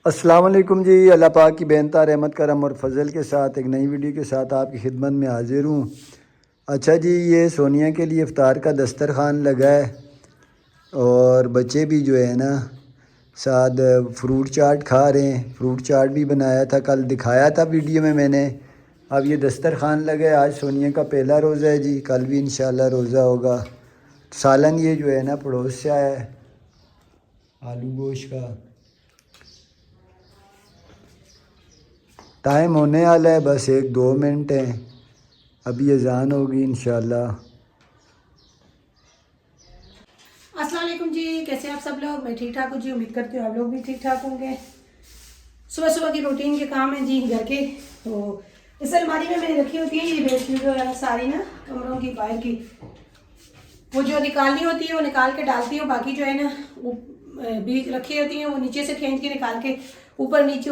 السلام علیکم جی، اللہ پاک کی بے رحمت کرم اور فضل کے ساتھ ایک نئی ویڈیو کے ساتھ آپ کی خدمت میں حاضر ہوں۔ اچھا جی، یہ سونیا کے لیے افطار کا دسترخوان لگا ہے اور بچے بھی جو ہے نا ساتھ فروٹ چاٹ کھا رہے ہیں۔ فروٹ چاٹ بھی بنایا تھا، کل دکھایا تھا ویڈیو میں نے۔ اب یہ دسترخوان لگا ہے، آج سونیا کا پہلا روزہ ہے جی، کل بھی انشاءاللہ روزہ ہوگا۔ سالن یہ جو ہے نا پڑوس سے آیا ہے، آلو گوشت کا۔ ٹائم ہونے والا ہے، بس 1-2 منٹ ہیں، ابھی اذان ہوگی انشاءاللہ۔ السلام علیکم جی، کیسے ہیں آپ سب لوگ؟ میں ٹھیک ٹھاک ہوں جی، امید کرتی ہوں آپ لوگ بھی ٹھیک ٹھاک ہوں گے۔ صبح صبح کی روٹین کے کام ہیں جی گھر کے۔ تو اس الماری میں نے رکھی ہوتی ہے یہ بیڈ شیٹ وغیرہ ساری نا، کمروں کی باہر کی، وہ جو نکالنی ہوتی ہے وہ نکال کے ڈالتی ہوں، باقی جو ہے نا وہ بیچ رکھی ہوتی ہیں وہ نیچے سے کھینچ کے نکال کے اوپر نیچے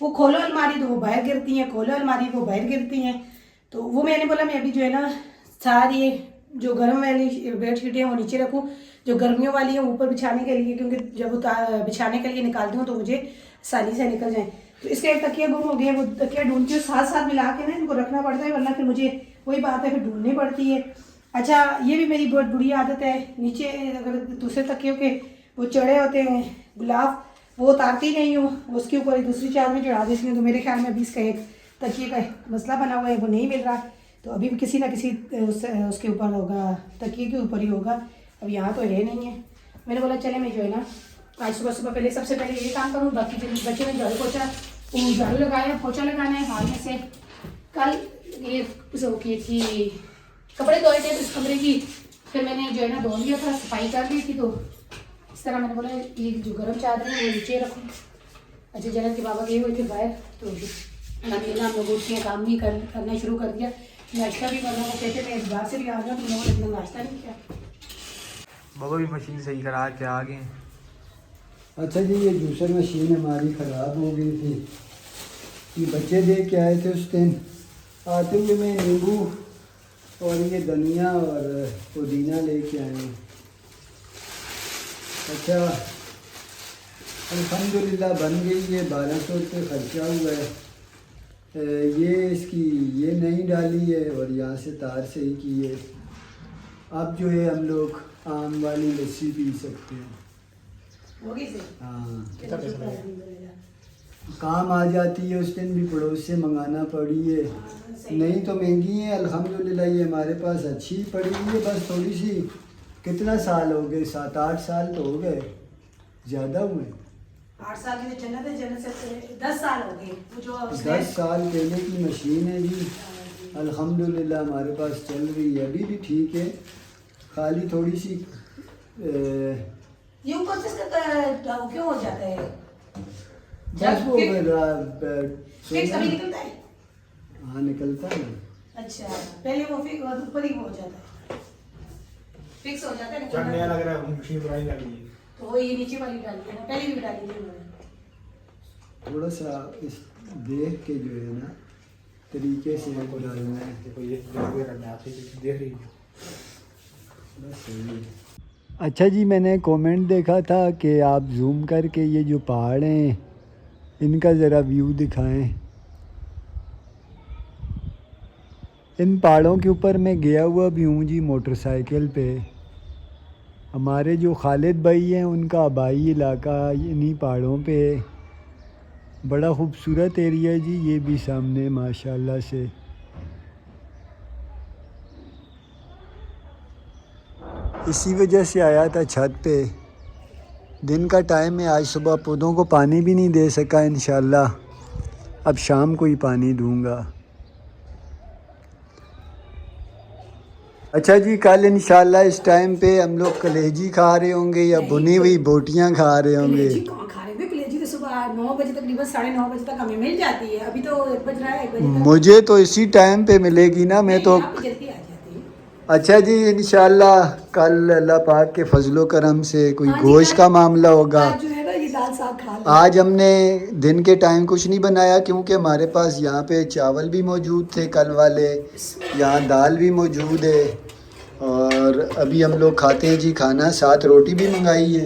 وہ کھولو الماری تو وہ باہر گرتی ہیں، کھولو الماری وہ باہر گرتی ہیں۔ تو وہ میں نے بولا میں ابھی جو ہے نا ساری جو گرم والی بیڈ شیٹیں ہیں وہ نیچے رکھوں، جو گرمیوں والی ہیں اوپر بچھانے کے لیے، کیونکہ جب بچھانے کے لیے نکالتی ہوں تو مجھے آسانی سے نکل جائیں۔ تو اس کے ایک تکیہ گم ہو گیا، وہ تکیہ ڈھونڈتی ہوں، ساتھ ملا کے نا ان کو رکھنا پڑتا ہے، ورنہ پھر مجھے وہی بات ہے پھر ڈھونڈنی پڑتی ہے۔ اچھا، یہ بھی میری بہت بری عادت ہے، نیچے اگر دوسرے تکیوں کے وہ چڑھے ہوتے ہیں غلاف، وہ اتارتی نہیں ہوں، اس کے اوپر دوسری چادر میں چڑھا دیتی ہوں۔ تو میرے خیال میں ابھی اس کا ایک تکیے کا مسئلہ بنا ہوا ہے، وہ نہیں مل رہا، تو ابھی کسی نہ کسی اس کے اوپر ہوگا، تکیے کے اوپر ہی ہوگا، اب یہاں تو ہے نہیں ہے۔ میں نے بولا چلے میں جو ہے نا آج صبح پہلے سب سے پہلے یہ کام کروں، باقی جو بچے نے جھاڑو لگایا، پوچھا لگانا ہے ہاتھ میں سے۔ کل یہ کی تھی، کپڑے دھوئے تھے اس کمرے کی، پھر میں نے جو ہے نا دھو لیا تھا، صفائی کر لی تھی، تو اس طرح میں نے بولا یہ جو گرم چادر ہے وہ نیچے رکھوں۔ اچھا، جنت کے بابا گئے ہوئے تھے باہر، تو الحمدللہ ہم لوگ اٹھ کے کام بھی کرنا شروع کر دیا، ناشتہ بھی کرنا۔ وہ کہتے میں باہر سے بھی آ گیا، تو لوگوں نے اتنا ناشتہ نہیں کیا۔ بابا بھی مشین صحیح کرا کے آ گئے۔ اچھا جی، یہ جوسر مشین ہماری خراب ہو گئی تھی، یہ بچے دے کے آئے تھے اس دن، آتے ہوئے میں نیمبو اور یہ دھنیا اور پودینہ لے کے آئے ہیں۔ اچھا، الحمدللہ بن گئی ہے، 1200 روپے خرچہ ہوا ہے۔ یہ اس کی یہ نہیں ڈالی ہے اور یہاں سے تار صحیح کی ہے۔ اب جو ہے ہم لوگ آم والی لسی پی سکتے ہیں۔ ہاں، کام آ جاتی ہے، اس دن بھی پڑوس سے منگانا پڑی ہے، نہیں تو مہنگی ہے، الحمدللہ یہ ہمارے پاس اچھی پڑی ہے، بس تھوڑی سی۔ کتنا سال ہو گئے؟ 7-8 سال تو ہو گئے، زیادہ ہوئے۔ 8 سال کی جنت ہے، جنت سے 10 سال ہو گئے۔ 10 سال پہلے کی مشین ہے جی، الحمدللہ ہمارے پاس چل رہی ہے، ابھی بھی ٹھیک ہے، خالی تھوڑی سی یہ اوپر سے کیوں ہو جاتا ہے؟ بس وہ فکس ابھی نکلتا ہے؟ ہاں نکلتا ہے نا۔ اچھا، پہلے وہ اوپر ہی ہو جاتا ہے، فکس ہو جاتا ہے، چڑھنے لگ رہا ہے، مشین پرانی لگ رہی ہے، تو وہ یہ نیچے والی ڈالی ہے نا، پہلے بھی ڈالی تھی انہوں نے۔ تھوڑا سا اس دیکھ کے جو ہے نا طریقے سے ڈالنا ہے، دیکھ رہی ہے۔ بس صحیح ہے۔ اچھا جی، میں نے کومنٹ دیکھا تھا کہ آپ زوم کر کے یہ جو پہاڑ ہیں ان کا ذرا ویو دکھائیں۔ ان پہاڑوں کے اوپر میں گیا ہوا بھی ہوں جی موٹر سائیکل پہ۔ ہمارے جو خالد بھائی ہیں ان کا آبائی علاقہ انہی پہاڑوں پہ، بڑا خوبصورت ایریا جی یہ بھی سامنے ماشاءاللہ سے۔ اسی وجہ سے آیا تھا چھت پہ، دن کا ٹائم ہے، آج صبح پودوں کو پانی بھی نہیں دے سکا، انشاءاللہ اب شام کو ہی پانی دوں گا۔ اچھا جی، کل انشاءاللہ اس ٹائم پہ ہم لوگ کلیجی کھا رہے ہوں گے یا بنی ہوئی بوٹیاں کھا رہے ہوں گے۔ کلیجی کہاں کھا رہے ہیں؟ کلیجی تو صبح 9 بجے تقریباً 9:30 بجے تک ہمیں مل جاتی ہے، ابھی تو 1 بج رہا ہے، 1 بجے تک مجھے تو اسی ٹائم پہ ملے گی نا، میں تو۔ آپ جلدی آ جاتی ہے۔ اچھا جی، انشاءاللہ کل اللہ پاک کے فضل و کرم سے کوئی گوشت کا معاملہ ہوگا۔ آج جو ہے نا یہ دال ساگ کھا لیں۔ آج ہم نے دن کے ٹائم کچھ نہیں بنایا کیونکہ ہمارے پاس یہاں پہ چاول بھی موجود تھے کل والے، یہاں دال بھی موجود ہے، اور ابھی ہم لوگ کھاتے ہیں جی کھانا، ساتھ روٹی بھی منگائی ہے۔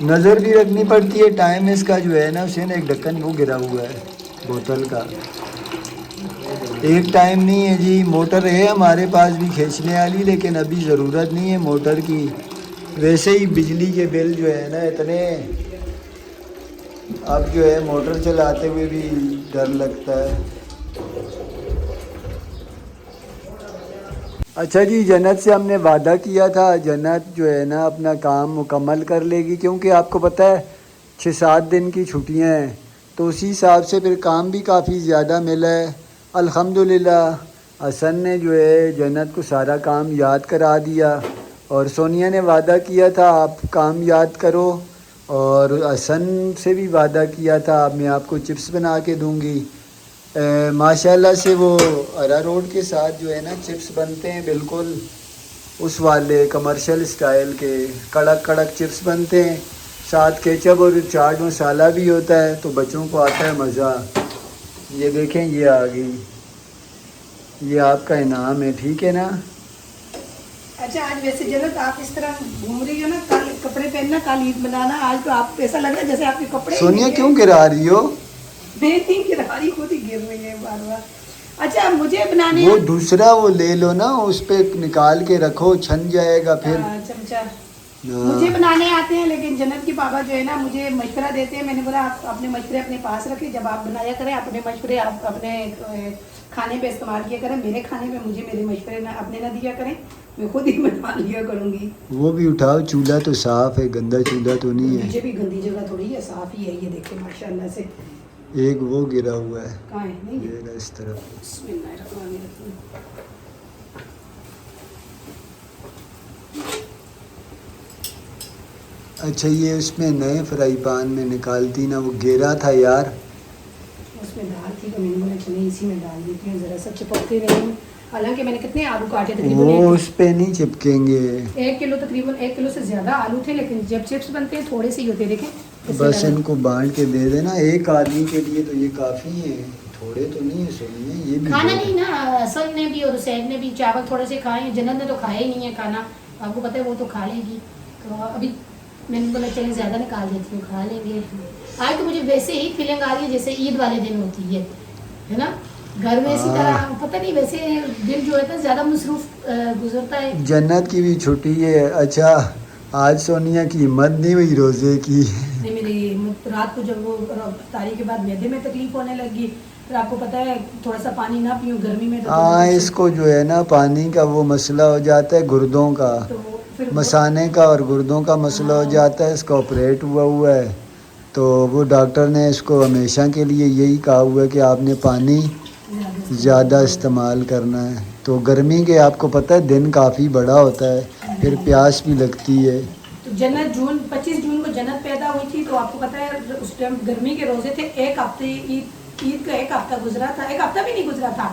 نظر بھی رکھنی پڑتی ہے. ٹائم اس کا جو ہے نا اسے نا ایک ڈھکن وہ گرا ہوا ہے بوتل کا. ایک ٹائم نہیں ہے جی. موٹر ہے ہمارے پاس بھی کھینچنے والی, لیکن ابھی ضرورت نہیں ہے موٹر کی. ویسے ہی بجلی کے بل جو ہے نا اتنے, اب جو ہے موٹر چلاتے ہوئے بھی ڈر لگتا ہے. اچھا جی, جنت سے ہم نے وعدہ کیا تھا جنت جو ہے نا اپنا کام مکمل کر لے گی, کیونکہ آپ کو پتہ ہے 6-7 دن کی چھٹیاں ہیں, تو اسی حساب سے پھر کام بھی کافی زیادہ ملا ہے. الحمدللہ حسن نے جو ہے جنت کو سارا کام یاد کرا دیا, اور سونیا نے وعدہ کیا تھا آپ کام یاد کرو, اور حسن سے بھی وعدہ کیا تھا میں آپ کو چپس بنا کے دوں گی. ماشاءاللہ سے وہ اراروٹ کے ساتھ جو ہے نا چپس بنتے ہیں بالکل اس والے کمرشل اسٹائل کے, کڑک کڑک چپس بنتے ہیں, ساتھ کیچپ اور چاٹ مسالہ بھی ہوتا ہے, تو بچوں کو آتا ہے مزہ. یہ دیکھیں یہ آ گئی, یہ آپ کا انعام ہے, ٹھیک ہے نا. اچھا آج ویسے جنت آپ اس طرح گھوم رہی ہو نا, کل کپڑے پہننا کل عید منانا, آج تو آپ ایسا لگ رہا ہے جیسے آپ کے کپڑے سونیا کیوں گرا رہی ہو؟ میں نہیں گرا رہی, خود ہی گر رہی ہے بار بار. اچھا مجھے بنانے وہ دوسرا وہ لے لو نا, اس پہ نکال کے رکھو, چھن جائے گا پھر. چمچہ مجھے بنانے آتے ہیں, لیکن جنت کے پاپا جو ہے نا مجھے مشورہ دیتے ہیں. میں نے بولا آپ اپنے مشورے اپنے پاس رکھیں, جب آپ بنایا کریں اپنے مشورے آپ اپنے کھانے پہ استعمال کیا کریں, میرے کھانے پہ مجھے میرے مشورے نہ اپنے نہ دیا کریں, میں خود ہی بنا لیا کروں گی. وہ بھی اٹھاؤ, چولہا تو صاف ہے, گندا چولہا تو نہیں ہے. مجھے بھی گندی جگہ تھوڑی ہے, صاف ہی ہے. یہ دیکھیں ماشاءاللہ سے ایک وہ گرا ہوا ہے, کہاں ہے, نہیں یہ رہا اس طرف. بسم اللہ الرحمن الرحیم. اچھا یہ اس میں نئے فرائی پان میں نکالتی نا, وہ گیرا تھا یار. اس میں دال تھی تو میں نے بولا چلے اسی میں ڈال دیتی ہوں, ذرا سا چپکتے رہی ہوں. حالانکہ میں نے کتنے آلو کاٹے تقریباً وہ اس پہ نہیں چپکیں گے. 1 کلو تقریباً 1 کلو سے زیادہ آلو تھے, لیکن جب چپس بنتے ہیں تھوڑے سے ہی ہوتے, دیکھیں. بس ان کو بانٹ کے دے دینا, ایک آدمی کے لیے تو یہ کافی ہے, تھوڑے تو نہیں ہے. سنیے یہ بھی کھانا نہیں نا, اصل نے بھی اور حسین نے بھی چاول تھوڑے سے کھائے ہیں, جنت نے تو کھایا ہی نہیں ہے کھانا, آپ کو پتہ ہے وہ تو کھا لے گی. تو ابھی میں نے بولا چلیں زیادہ نکال دیتی ہوں, کھا لیں گے. آج تو مجھے ویسے ہی فیلنگ آ رہی ہے جیسے عید والے دن ہوتی ہے نا گھر میں, اسی طرح پتہ نہیں ویسے دن جو ہے زیادہ مصروف گزرتا ہے. جنت کی بھی چھٹی ہے. اچھا آج سونیا کی ہمت نہیں ہوئی روزے کی. نہیں میری رات کو جب وہ افطاری کے بعد معدے میں تکلیف ہونے لگی, پھر آپ کو پتہ ہے تھوڑا سا پانی نہ پیوں گرمی میں, ہاں اس کو جو ہے نا پانی کا وہ مسئلہ ہو جاتا ہے, گردوں کا, مثانے کا اور گردوں کا مسئلہ ہو جاتا ہے. اس کا آپریٹ ہوا ہے, تو وہ ڈاکٹر نے اس کو ہمیشہ کے لیے یہی کہا ہوا ہے کہ آپ نے پانی زیادہ استعمال کرنا ہے. تو گرمی کے آپ کو پتہ ہے دن کافی بڑا ہوتا ہے, پھر پیاس بھی لگتی ہے. تو جنت 25 جون کو جنت پیدا ہوئی تھی, تو آپ کو پتہ ہے اس ٹائم گرمی کے روزے تھے. ایک ہفتے عید کا 1 ہفتہ گزرا تھا, 1 ہفتہ بھی نہیں گزرا تھا,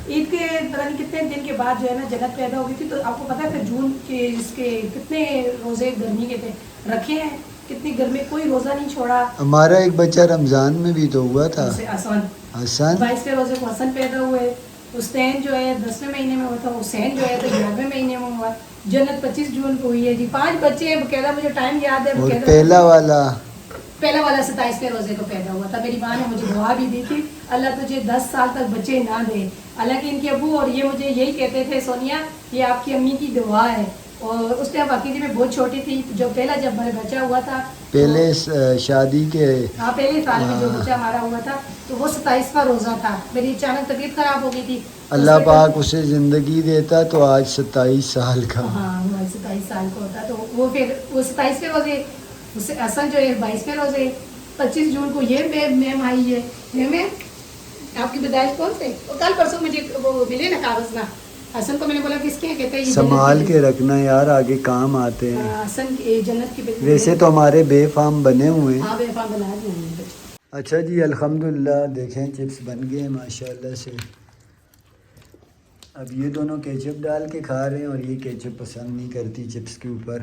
عید کے پتہ نہیں کتنے دن کے بعد جو ہے نا جنت پیدا ہو گئی تھی. تو آپ کو پتہ ہے پھر جون کے اس کے کتنے روزے گرمی کے تھے رکھے ہیں, کتنی گرمی, کوئی روزہ نہیں چھوڑا. ہمارا ایک بچہ رمضان میں بھی تو ہوا تھا, حسن 22 روزے کو حسن پیدا ہوئے. حسین جو ہے 10ویں مہینے میں ہوا تھا, حسین جو ہے تو 11ویں مہینے میں ہوا. جنت 25 جون کو ہوئی ہے جی. 5 بچے ہیں, بقاعدہ مجھے ٹائم یاد ہے. اور پہلا والا 27ویں روزے کو پیدا ہوا تھا. میری ماں نے مجھے دعا بھی دی تھی, اللہ تجھے 10 سال تک بچے نہ دے. حالانکہ ان کے ابو اور یہ مجھے یہی کہتے تھے, سونیا یہ آپ کی امی کی دعا ہے. اور اس ٹائم واقعی میں بہت چھوٹی تھی, جب میرا بچہ ہوا تھا پہلے شادی کے, ہاں پہلے سال میں جو بچہ ہمارا ہوا تھا, تو وہ 27واں روزہ تھا. میری اچانک طبیعت خراب ہو گئی تھی, اللہ پاک اسے زندگی دیتا تو آج 27 سال کا. ہاں 27 سال کا ہوتا. تو وہ پھر وہ 27ویں روزے, اصل جو ہے 22ویں روزے 25 جون کو یہ میم آئی ہے. آپ کی پیدائش کون سے, کل پرسوں مجھے وہ ملے نا کاغذ نا, حسن کو میں نے بولا کس کے, کہتے ہیں سنبھال کے رکھنا یار, آگے کام آتے ہیں. حسن کی جنت کی ویسے تو ہمارے بے فام بنے ہوئے ہیں. ہاں بے فام بنا دیے ہیں. اچھا جی الحمدللہ دیکھیں چپس بن گئے ہیں ماشاءاللہ سے. اب یہ دونوں کیچپ ڈال کے کھا رہے ہیں, اور یہ کیچپ پسند نہیں کرتی چپس کے اوپر.